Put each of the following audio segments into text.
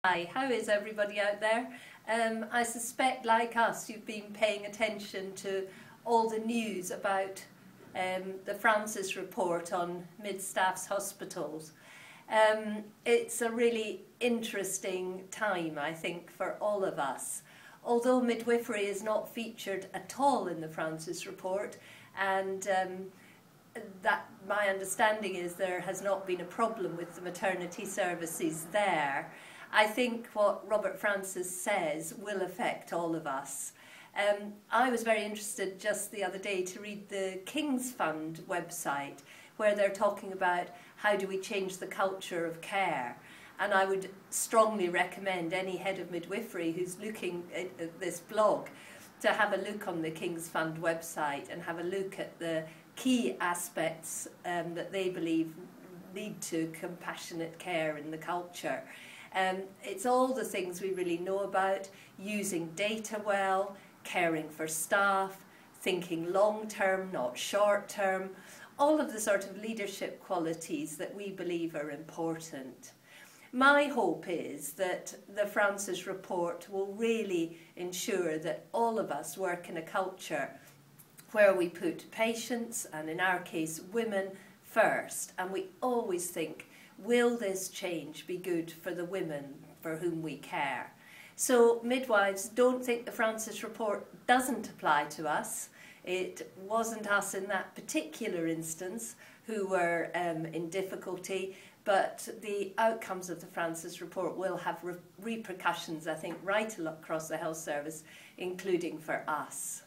Hi, how is everybody out there? I suspect, like us, you've been paying attention to all the news about the Francis report on mid-staffs hospitals. It's a really interesting time, I think, for all of us. Although midwifery is not featured at all in the Francis report, and that my understanding is there has not been a problem with the maternity services there, I think what Robert Francis says will affect all of us. I was very interested just the other day to read the King's Fund website, where they're talking about how do we change the culture of care. And I would strongly recommend any head of midwifery who's looking at this blog to have a look on the King's Fund website and have a look at the key aspects that they believe lead to compassionate care in the culture. It's all the things we really know about: using data well, caring for staff, thinking long-term, not short-term, all of the sort of leadership qualities that we believe are important. My hope is that the Francis report will really ensure that all of us work in a culture where we put patients, and in our case women, first, and we always think, will this change be good for the women for whom we care? So midwives, don't think the Francis report doesn't apply to us. It wasn't us in that particular instance who were in difficulty, but the outcomes of the Francis report will have repercussions, I think, right across the health service, including for us.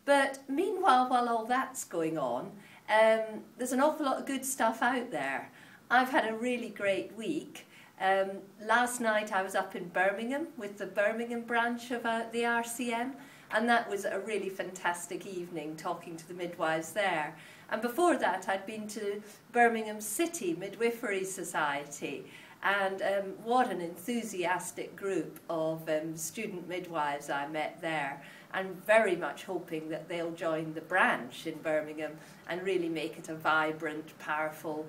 But meanwhile, while all that's going on, there's an awful lot of good stuff out there. I've had a really great week. Last night I was up in Birmingham with the Birmingham branch of the RCM, and that was a really fantastic evening talking to the midwives there. And before that I'd been to Birmingham City Midwifery Society, and what an enthusiastic group of student midwives I met there, and very much hoping that they'll join the branch in Birmingham and really make it a vibrant, powerful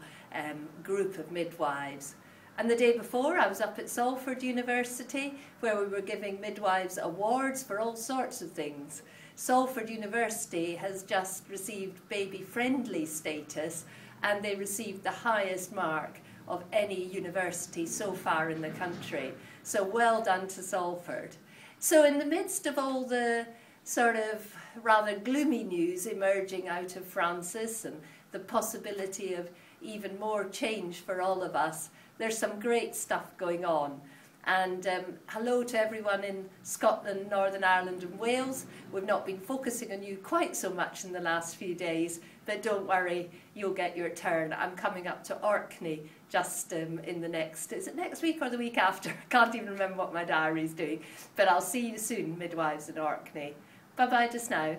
group of midwives. And the day before I was up at Salford University, where we were giving midwives awards for all sorts of things. Salford University has just received baby-friendly status, and they received the highest mark of any university so far in the country. So well done to Salford. So in the midst of all the sort of rather gloomy news emerging out of Francis and the possibility of even more change for all of us, there's some great stuff going on. And hello to everyone in Scotland, Northern Ireland and Wales. We've not been focusing on you quite so much in the last few days, but don't worry, you'll get your turn. I'm coming up to Orkney just in the next, is it next week or the week after? I can't even remember what my diary's doing. But I'll see you soon, midwives in Orkney. Bye-bye just now.